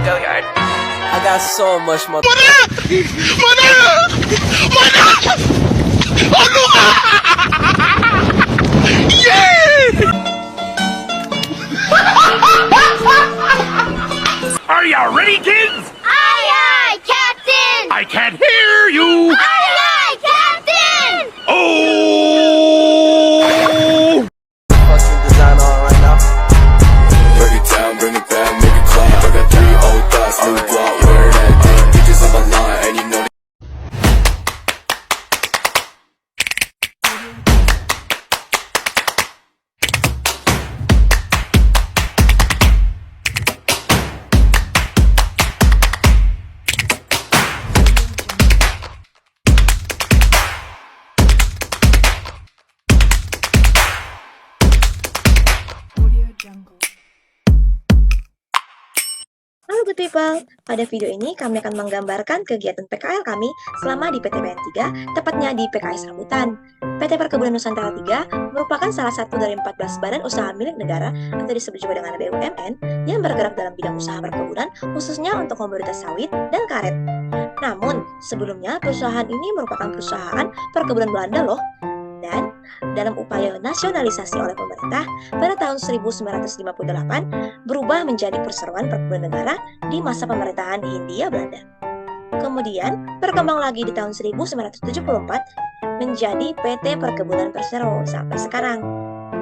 Go yard. I got so much more. Are ya ready, kids? Aye, aye, Captain! I can't hear you. Aye, aye, Captain! Oh! Fucking design on right now. Break it down, bring it back, make it clap. I got 3 old thoughts, new block, where that dick. Bitches on my line, and you know. Halo good people, pada video ini kami akan menggambarkan kegiatan PKL kami selama di PTPN 3, tepatnya di PKS Rambutan. PT Perkebunan Nusantara 3 merupakan salah satu dari 14 badan usaha milik negara atau disebut juga dengan BUMN yang bergerak dalam bidang usaha perkebunan khususnya untuk komoditas sawit dan karet. Namun, sebelumnya perusahaan ini merupakan perusahaan perkebunan Belanda loh. Dan dalam upaya nasionalisasi oleh pemerintah pada tahun 1958 berubah menjadi Perseroan Perkebunan Negara di masa pemerintahan Hindia Belanda. Kemudian berkembang lagi di tahun 1974 menjadi PT Perkebunan Persero sampai sekarang.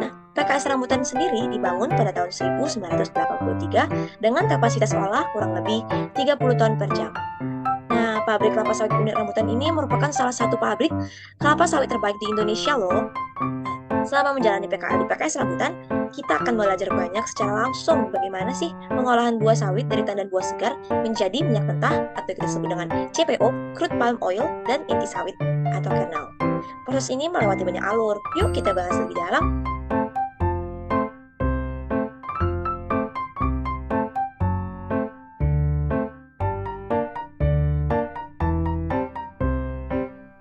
Nah, PKS Rambutan sendiri dibangun pada tahun 1983 dengan kapasitas olah kurang lebih 30 ton per jam. Nah, pabrik kelapa sawit unit Rambutan ini merupakan salah satu pabrik kelapa sawit terbaik di Indonesia loh. Selama menjalani PKL di PKS Rambutan, kita akan belajar banyak secara langsung bagaimana sih pengolahan buah sawit dari tandan buah segar menjadi minyak mentah atau kita sebut dengan CPO, crude palm oil, dan inti sawit atau kernel. Proses ini melewati banyak alur. Yuk kita bahas lebih dalam.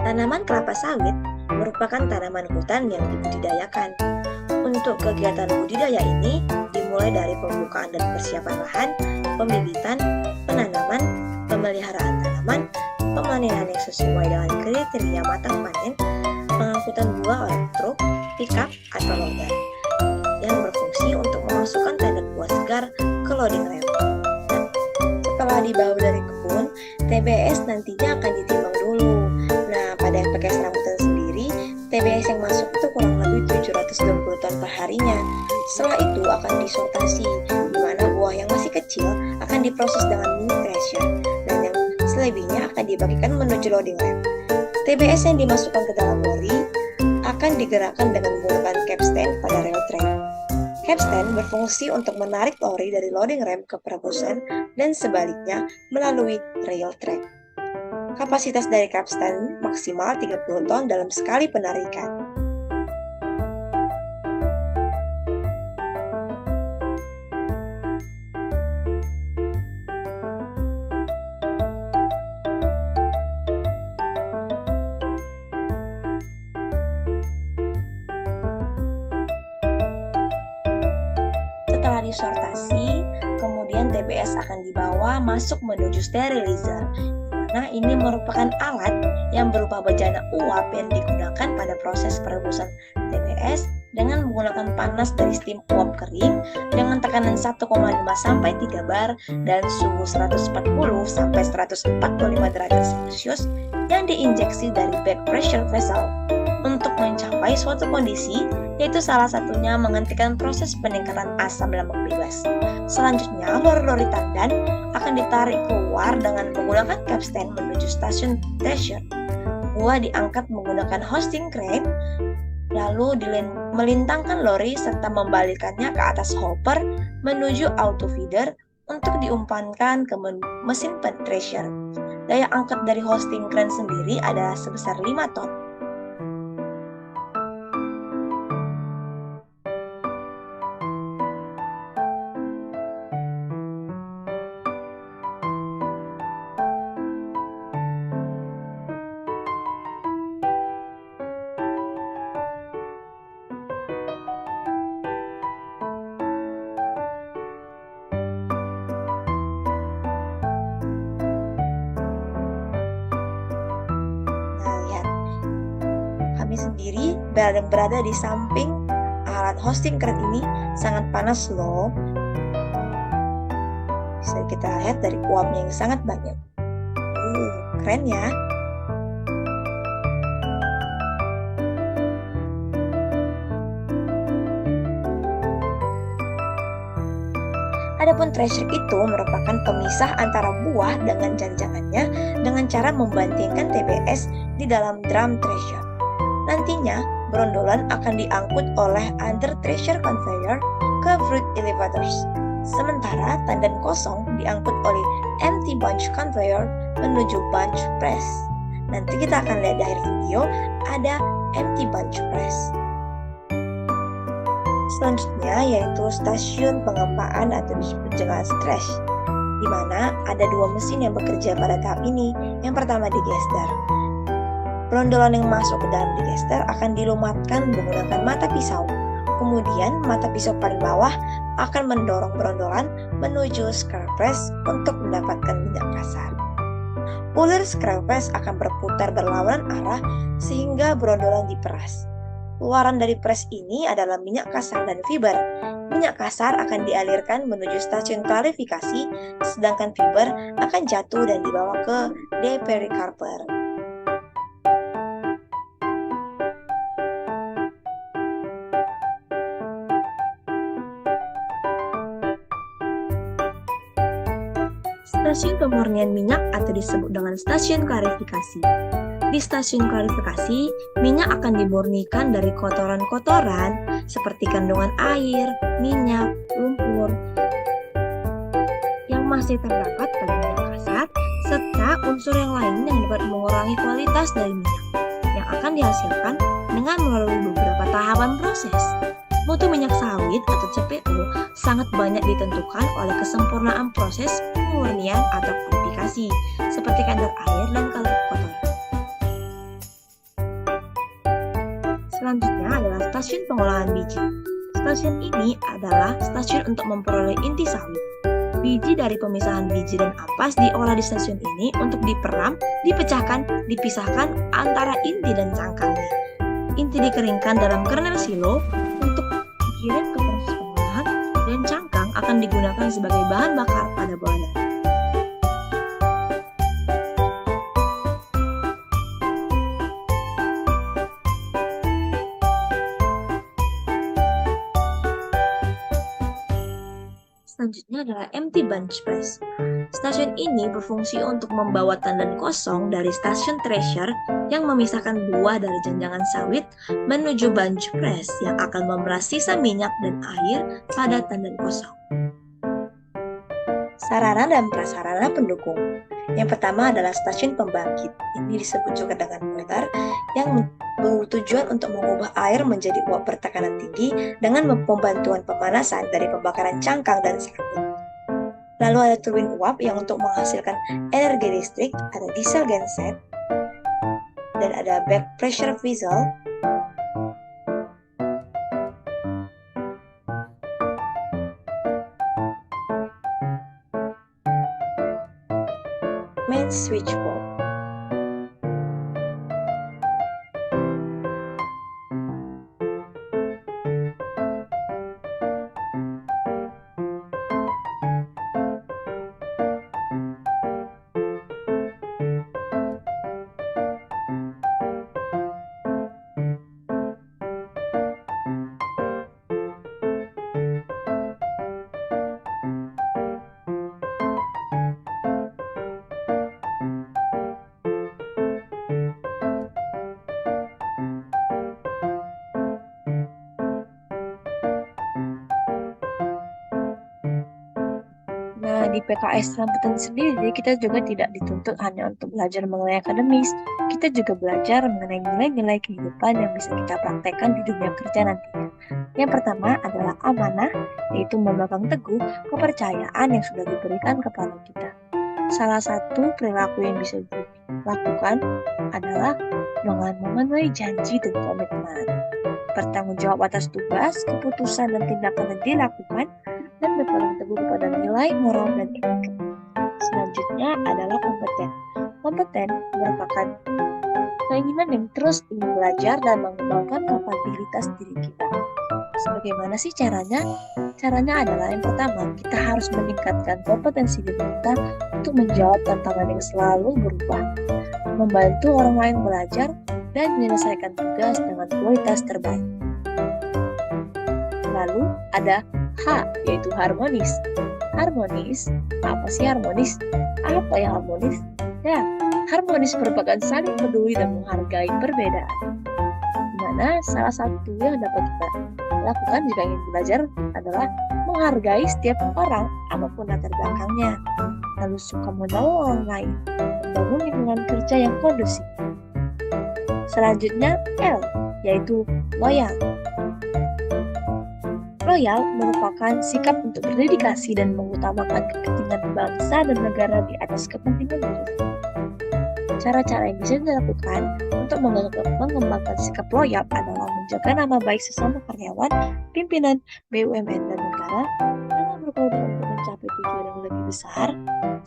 Tanaman kelapa sawit merupakan tanaman hutan yang dibudidayakan. Untuk kegiatan budidaya ini dimulai dari pembukaan dan persiapan lahan, pembibitan, penanaman, pemeliharaan tanaman, pemanenan yang sesuai dengan kriteria matang panen, pengangkutan buah oleh truk, pickup, atau loader yang berfungsi untuk memasukkan tandan buah segar ke loading ramp. Setelah dibawa dari kebun, TBS nantinya akan ditimbang dulu. Nah, pada PKS Rambutan sendiri, TBS yang masuk itu kurang lebih 720 ton per harinya. Setelah itu akan disortasi, di mana buah yang masih kecil akan diproses dengan mini thresher, dan yang selebihnya akan dibagikan menuju loading ramp. TBS yang dimasukkan ke dalam lori akan digerakkan dengan menggunakan capstan pada rail track. Capstan berfungsi untuk menarik lori dari loading ramp ke perebusan dan sebaliknya melalui rail track. Kapasitas dari capstan maksimal 30 ton dalam sekali penarikan. Setelah disortasi, kemudian TBS akan dibawa masuk menuju sterilizer. Nah, ini merupakan alat yang berupa bejana uap yang digunakan pada proses perebusan TBS dengan menggunakan panas dari stim uap kering dengan tekanan 1,5 sampai 3 bar dan suhu 140 sampai 145 derajat Celcius yang diinjeksi dari back pressure vessel untuk mencapai suatu kondisi, yaitu salah satunya menghentikan proses peningkatan asam lemak bebas. Selanjutnya, lori-lori tandan akan ditarik keluar dengan menggunakan capstan menuju stasiun thresher. Buah diangkat menggunakan hosting crane, lalu melintangkan lori serta membalikannya ke atas hopper menuju auto feeder untuk diumpankan ke mesin thresher. Daya angkat dari hosting crane sendiri adalah sebesar 5 ton. berada di samping alat hosting keren ini sangat panas loh. Bisa kita lihat dari uapnya yang sangat banyak. Keren ya. Adapun treasure itu merupakan pemisah antara buah dengan janjangannya dengan cara membandingkan TBS di dalam drum treasure. Nantinya, brondolan akan diangkut oleh under treasure conveyor ke fruit elevators. Sementara tandan kosong diangkut oleh empty bunch conveyor menuju bunch press. Nanti kita akan lihat di akhir video ada empty bunch press. Selanjutnya yaitu stasiun pengempaan atau disebut dengan stretch, di mana ada dua mesin yang bekerja pada tahap ini. Yang pertama digester. Brondolan yang masuk ke dalam digester akan dilumatkan menggunakan mata pisau. Kemudian mata pisau paling bawah akan mendorong brondolan menuju scrap press untuk mendapatkan minyak kasar. Puller scrap press akan berputar berlawanan arah sehingga brondolan diperas. Keluaran dari press ini adalah minyak kasar dan fiber. Minyak kasar akan dialirkan menuju stasiun klarifikasi, sedangkan fiber akan jatuh dan dibawa ke depericarper. Stasiun pemurnian minyak atau disebut dengan stasiun klarifikasi. Di stasiun klarifikasi, minyak akan dimurnikan dari kotoran-kotoran seperti kandungan air, minyak, lumpur yang masih terdapat pada minyak kasar, serta unsur yang lain yang dapat mengurangi kualitas dari minyak yang akan dihasilkan dengan melalui beberapa tahapan proses. Mutu minyak sawit atau CPO sangat banyak ditentukan oleh kesempurnaan proses pemurnian atau klarifikasi, seperti kadar air dan kadar kotoran. Selanjutnya adalah stasiun pengolahan biji. Stasiun ini adalah stasiun untuk memperoleh inti sawit. Biji dari pemisahan biji dan ampas diolah di stasiun ini untuk diperam, dipecahkan, dipisahkan antara inti dan cangkangnya. Inti dikeringkan dalam kernel silo untuk dikirim ke proses pengolahan dan cangkang akan digunakan sebagai bahan bakar pada boiler. Selanjutnya adalah empty bunch press. Stasiun ini berfungsi untuk membawa tandan kosong dari stasiun thresher yang memisahkan buah dari janjangan sawit menuju bunch press yang akan memeras sisa minyak dan air pada tandan kosong. Sarana dan prasarana pendukung. Yang pertama adalah stasiun pembangkit. Ini disebut juga dengan boiler yang bertujuan untuk mengubah air menjadi uap bertekanan tinggi dengan pembantuan pemanasan dari pembakaran cangkang dan serabut. Lalu ada turbin uap yang untuk menghasilkan energi listrik, ada diesel genset, dan ada back pressure vessel. Main switchboard. Nah, di PKS Rambutan sendiri, kita juga tidak dituntut hanya untuk belajar mengenai akademis. Kita juga belajar mengenai nilai-nilai kehidupan yang bisa kita praktekkan di dunia kerja nantinya. Yang pertama adalah amanah, yaitu memegang teguh kepercayaan yang sudah diberikan kepada kita. Salah satu perilaku yang bisa dilakukan adalah dengan memenuhi janji dan komitmen, bertanggung jawab atas tugas, keputusan, dan tindakan yang dilakukan, dan berpegang teguh kepada nilai, moral, dan etika. Selanjutnya adalah kompeten. Kompeten merupakan keinginan yang terus ingin belajar dan mengembangkan kapabilitas diri kita. Sebagaimana sih caranya? Caranya adalah yang pertama, kita harus meningkatkan kompetensi diri kita untuk menjawab tantangan yang selalu berubah, membantu orang lain belajar, dan menyelesaikan tugas dengan kualitas terbaik. Lalu ada H, yaitu harmonis. Harmonis, apa sih harmonis? Apa yang harmonis? Ya, harmonis merupakan saling peduli dan menghargai perbedaan. Dimana salah satu yang dapat kita lakukan jika ingin belajar adalah menghargai setiap orang apapun latar belakangnya, lalu suka menolong orang lain, membangun lingkungan kerja yang kondusif. Selanjutnya L, yaitu loyal. Loyal merupakan sikap untuk berdedikasi dan mengutamakan kepentingan bangsa dan negara di atas kepentingan diri. Cara-cara yang bisa dilakukan untuk mengembangkan sikap loyal adalah menjaga nama baik sesama karyawan, pimpinan, BUMN, dan negara, dalam berkorban untuk mencapai tujuan yang lebih besar,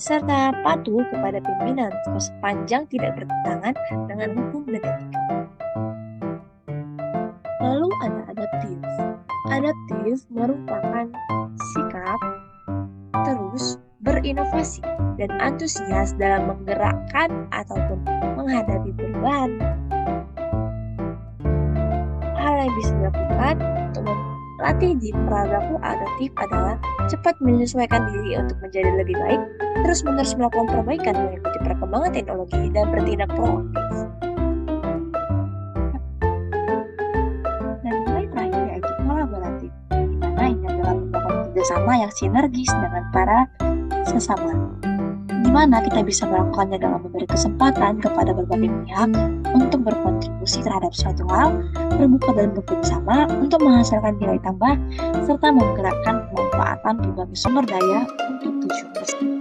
serta patuh kepada pimpinan sepanjang tidak bertentangan dengan hukum dan etika. Lalu ada adaptif. Adaptif merupakan sikap terus berinovasi dan antusias dalam menggerakkan ataupun menghadapi perubahan. Hal yang bisa dilakukan untuk melatih di perilaku adaptif adalah cepat menyesuaikan diri untuk menjadi lebih baik, terus-menerus melakukan perbaikan mengikuti perkembangan teknologi, dan bertindak proaktif. Dan nilai terakhir yaitu kolaboratif, di mana ini adalah membangun kerjasama yang sinergis dengan para sesama, di mana kita bisa melakukannya dengan memberi kesempatan kepada berbagai pihak untuk berkontribusi terhadap suatu hal, terbuka dan bekerjasama untuk menghasilkan nilai tambah, serta menggerakkan pemanfaatan berbagai sumber daya untuk tujuan tersebut.